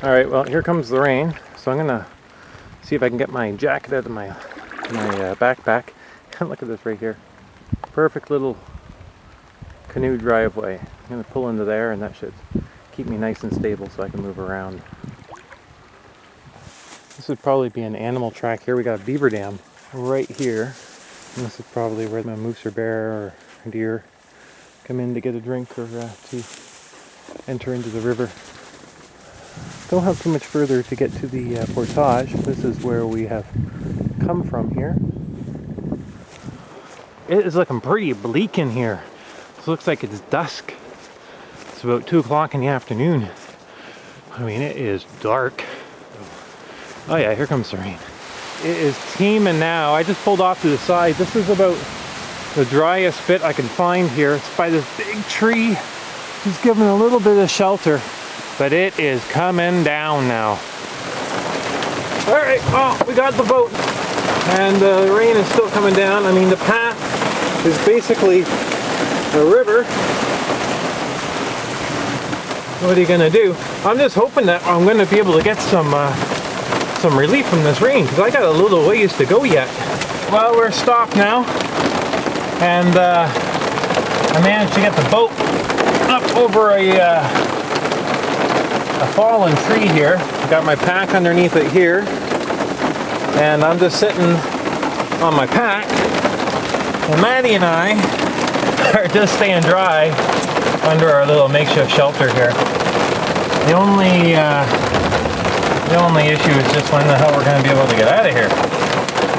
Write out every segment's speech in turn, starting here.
Alright, well, here comes the rain, so I'm gonna see if I can get my jacket out of my backpack. Look at this right here. Perfect little canoe driveway. I'm gonna pull into there, and that should keep me nice and stable so I can move around. This would probably be an animal track here. We got a beaver dam right here. And this is probably where the moose or bear or deer come in to get a drink or to enter into the river. Don't have too much further to get to the portage. This is where we have come from here. It is looking pretty bleak in here. It looks like it's dusk. It's about 2 o'clock in the afternoon. I mean, it is dark. Oh yeah, here comes the rain. It is teeming now. I just pulled off to the side. This is about the driest bit I can find here. It's by this big tree. Just giving a little bit of shelter. But it is coming down now. Alright, oh, we got the boat. And the rain is still coming down. I mean, the path is basically a river. What are you gonna do? I'm just hoping that I'm gonna be able to get some relief from this rain, because I got a little ways to go yet. Well, we're stopped now. And I managed to get the boat up over a fallen tree here. Got my pack underneath it here, and I'm just sitting on my pack, and Maddy and I are just staying dry under our little makeshift shelter here. The only issue is just when the hell we're going to be able to get out of here.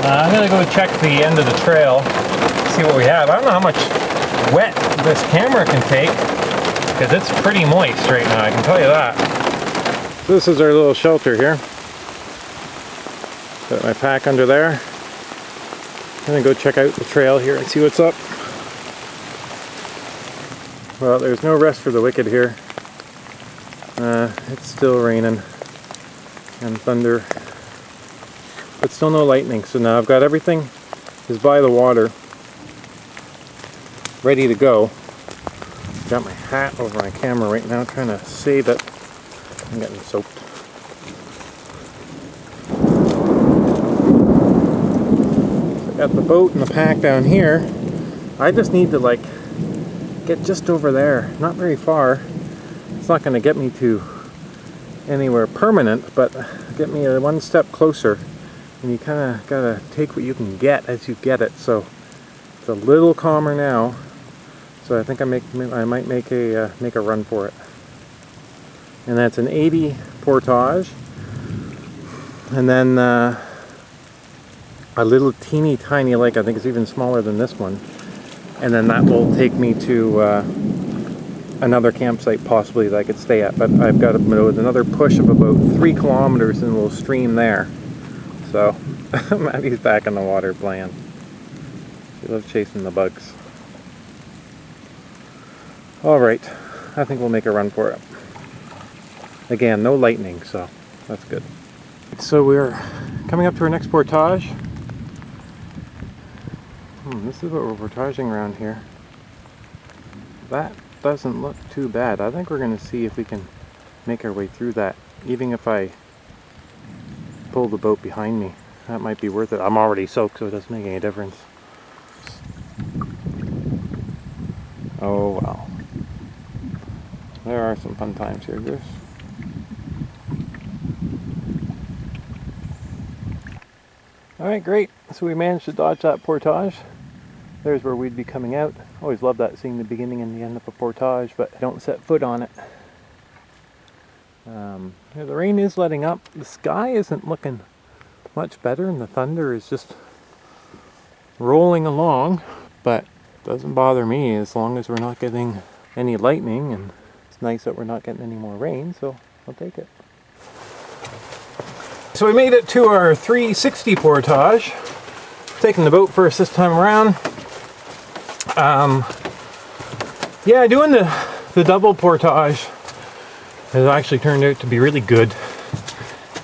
I'm going to go check the end of the trail, see what we have. I don't know how much wet this camera can take, because it's pretty moist right now, I can tell you that. This is our little shelter here. Got my pack under there. I'm gonna go check out the trail here and see what's up. Well, there's no rest for the wicked here. It's still raining and thunder, but still no lightning. So now I've got everything is by the water, ready to go. Got my hat over my camera right now, trying to save it. I'm getting soaked. I got the boat and the pack down here. I just need to get just over there. Not very far. It's not going to get me to anywhere permanent, but get me one step closer. And you kind of got to take what you can get as you get it. So it's a little calmer now. So I think I might make a run for it. And that's an 80 portage, and then a little teeny tiny lake. I think it's even smaller than this one, and then that will take me to another campsite possibly that I could stay at, but I've got another push of about 3 kilometers and we'll stream there. So Maddy's back in the water playing. She loves chasing the bugs. Alright, I think we'll make a run for it. Again, no lightning, so that's good. So we're coming up to our next portage. This is what we're portaging around here. That doesn't look too bad. I think we're going to see if we can make our way through that, even if I pull the boat behind me. That might be worth it. I'm already soaked, so it doesn't make any difference. Oh well. There are some fun times here, Chris. Alright, great. So we managed to dodge that portage. There's where we'd be coming out. Always love that, seeing the beginning and the end of a portage, but I don't set foot on it. The rain is letting up. The sky isn't looking much better, and the thunder is just rolling along, but it doesn't bother me as long as we're not getting any lightning, and it's nice that we're not getting any more rain, so I'll take it. So we made it to our 360 portage. Taking the boat first this time around. Yeah, doing the double portage has actually turned out to be really good.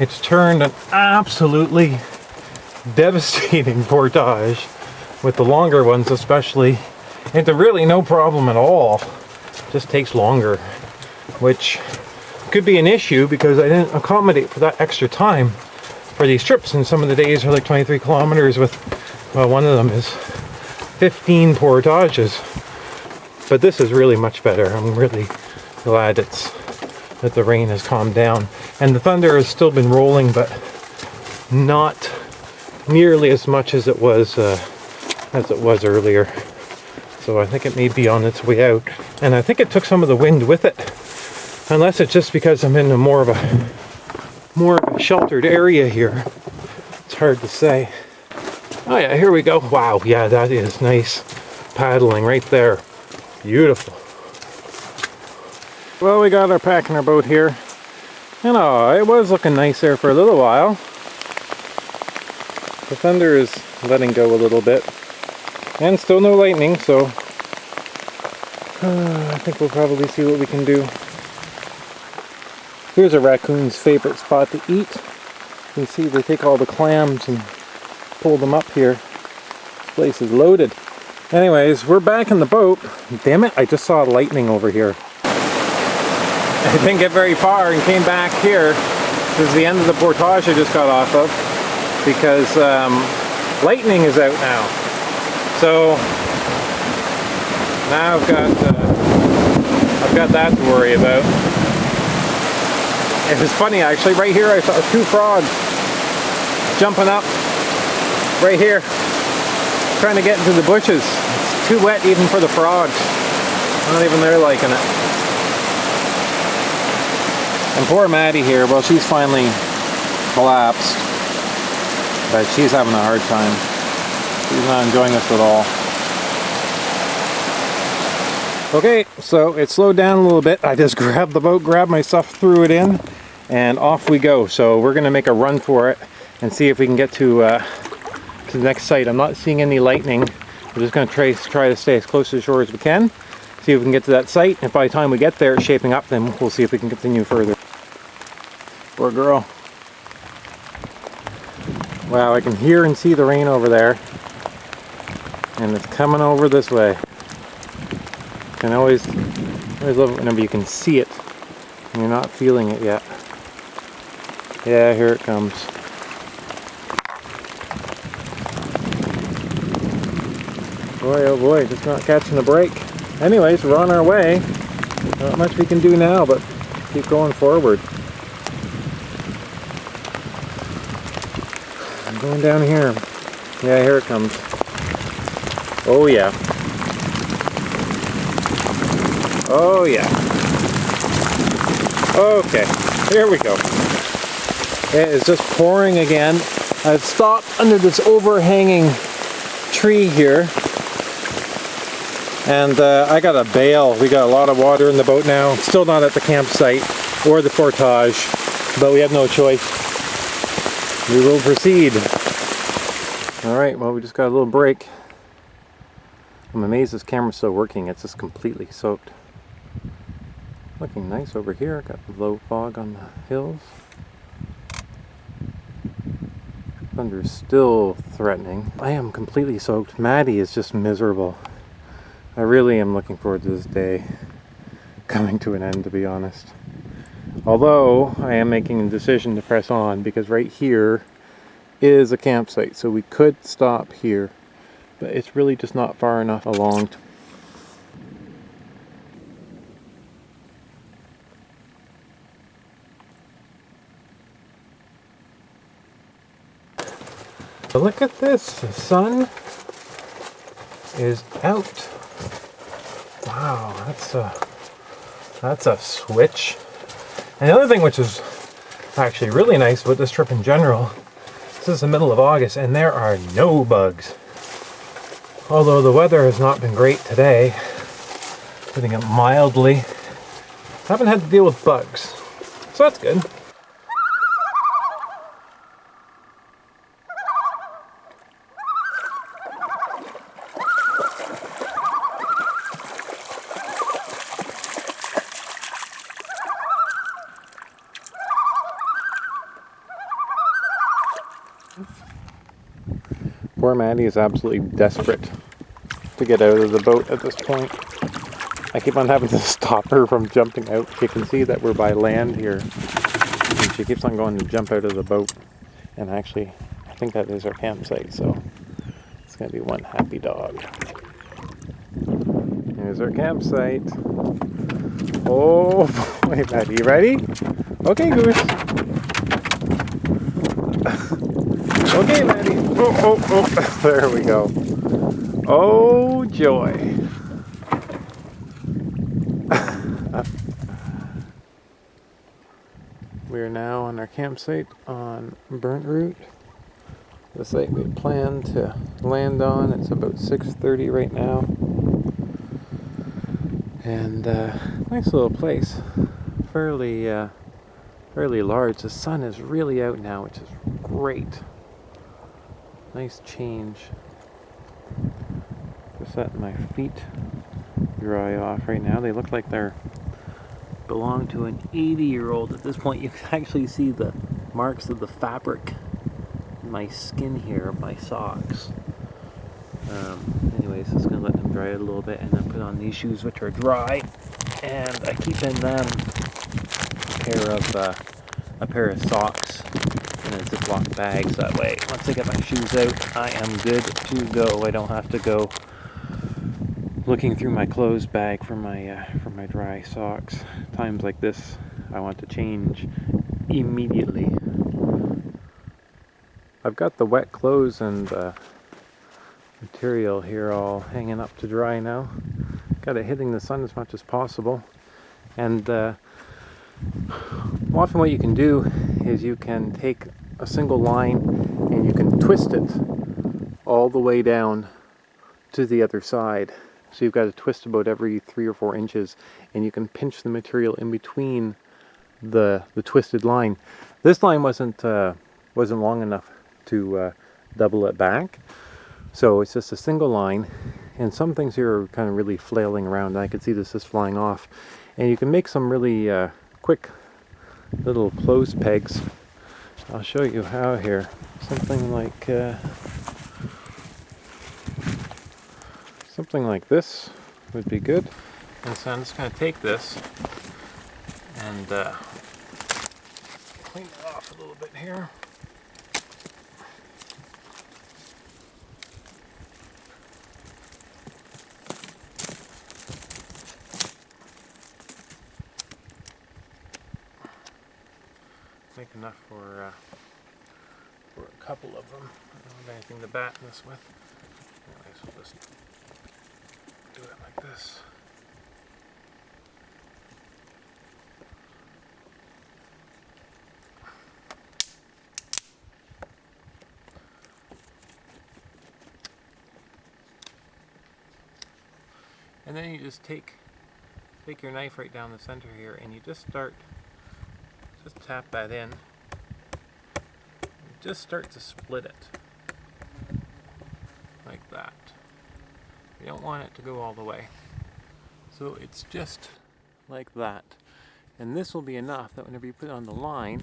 It's turned an absolutely devastating portage, with the longer ones especially, into really no problem at all. Just takes longer, which could be an issue because I didn't accommodate for that extra time for these trips, and some of the days are like 23 kilometers with, well, one of them is 15 portages. But this is really much better. I'm really glad that the rain has calmed down, and the thunder has still been rolling, but not nearly as much as it was earlier. So I think it may be on its way out, and I think it took some of the wind with it, unless it's just because I'm in a more of a sheltered area here. It's hard to say. Oh yeah, here we go. Wow, yeah, that is nice paddling right there. Beautiful. Well, we got our pack in our boat here, and it was looking nice there for a little while. The thunder is letting go a little bit, and still no lightning, so I think we'll probably see what we can do. Here's a raccoon's favorite spot to eat. You can see they take all the clams and pull them up here. This place is loaded. Anyways, we're back in the boat. Damn it, I just saw lightning over here. I didn't get very far and came back here. This is the end of the portage I just got off of, because lightning is out now. So now I've got that to worry about. It was funny actually, right here I saw 2 frogs jumping up right here, trying to get into the bushes. It's too wet even for the frogs. Not even they're liking it. And poor Maddy here, well, she's finally collapsed, but she's having a hard time. She's not enjoying this at all. Okay, so it slowed down a little bit. I just grabbed the boat, grabbed my stuff, threw it in, and off we go. So we're gonna make a run for it and see if we can get to the next site. I'm not seeing any lightning. We're just gonna try to stay as close to the shore as we can, see if we can get to that site. And by the time we get there, it's shaping up, then we'll see if we can continue further. Poor girl. Wow, I can hear and see the rain over there, and it's coming over this way. I always love it whenever you can see it and you're not feeling it yet. Yeah, here it comes. Boy, oh boy, just not catching a break. Anyways, we're on our way. Not much we can do now, but keep going forward. I'm going down here. Yeah, here it comes. Oh yeah. Oh yeah. Okay, here we go. It is just pouring again. I've stopped under this overhanging tree here, and I got a bail. We got a lot of water in the boat now. Still not at the campsite or the portage, but we have no choice. We will proceed. Alright, well, we just got a little break. I'm amazed this camera's still working. It's just completely soaked. Looking nice over here. Got low fog on the hills. Thunder's still threatening. I am completely soaked. Maddy is just miserable. I really am looking forward to this day coming to an end, to be honest. Although I am making a decision to press on, because right here is a campsite, so we could stop here, but it's really just not far enough along to But look at this, the sun is out. Wow, that's a switch. And the other thing which is actually really nice about this trip in general, this is the middle of August and there are no bugs. Although the weather has not been great today, putting it mildly, haven't had to deal with bugs, so that's good. Poor Maddy is absolutely desperate to get out of the boat at this point. I keep on having to stop her from jumping out. She can see that we're by land here, and she keeps on going to jump out of the boat. And actually, I think that is our campsite, so it's going to be one happy dog. Here's our campsite. Oh boy, Maddy, you ready? Okay, Goose. Okay, Maddy. Oh. There we go. Oh, joy. We are now on our campsite on Burnt Root. The site we planned to land on. It's about 6:30 right now. And nice little place. Fairly large. The sun is really out now, which is great. Nice change. Just letting my feet dry off right now. They look like they're belong to an 80-year-old. At this point, you can actually see the marks of the fabric in my skin here, my socks. Anyways, just gonna let them dry out a little bit and then put on these shoes, which are dry, and I keep in them a pair of socks in a Ziploc bag, so that way once I get my shoes out, I am good to go. I don't have to go looking through my clothes bag for my dry socks. Times like this, I want to change immediately. I've got the wet clothes and material here all hanging up to dry now. Got it hitting the sun as much as possible. And often what you can do is you can take a single line and you can twist it all the way down to the other side. So you've got to twist about every 3 or 4 inches, and you can pinch the material in between the twisted line. This line wasn't long enough to double it back, so it's just a single line. And some things here are kind of really flailing around. I could see this is flying off, and you can make some really quick little clothes pegs. I'll show you how here. Something like this would be good. And so I'm just going to take this and clean it off a little bit here. Make enough for a couple of them. I don't have anything to batten this with. Anyways, we'll just do it like this. And then you just take your knife right down the center here, and you just tap that in. You just start to split it like that. You don't want it to go all the way. So it's just like that. And this will be enough that whenever you put it on the line,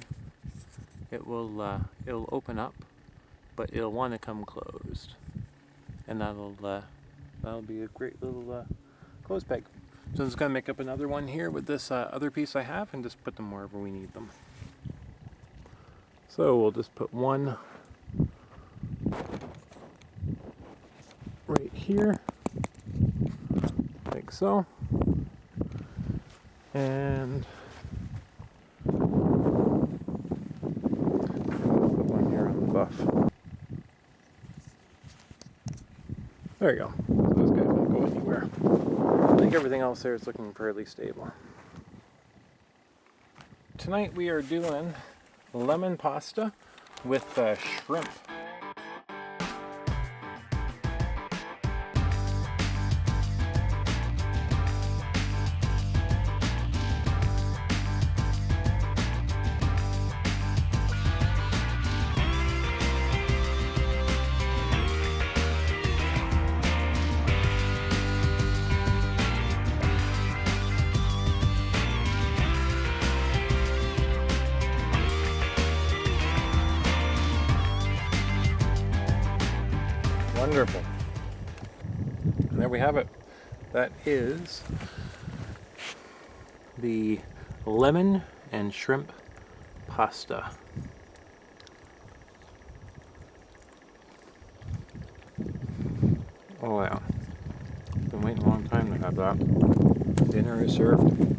it'll open up, but it'll want to come closed. And that'll be a great little clothes peg. So I'm just going to make up another one here with this other piece I have and just put them wherever we need them. So we'll just put one right here, like so, and put one here on the buff. There you go. So those guys won't go anywhere. I think everything else there is looking fairly stable. Tonight we are doing lemon pasta with shrimp. Wonderful. And there we have it. That is the lemon and shrimp pasta. Oh yeah, been waiting a long time to have that. Dinner is served.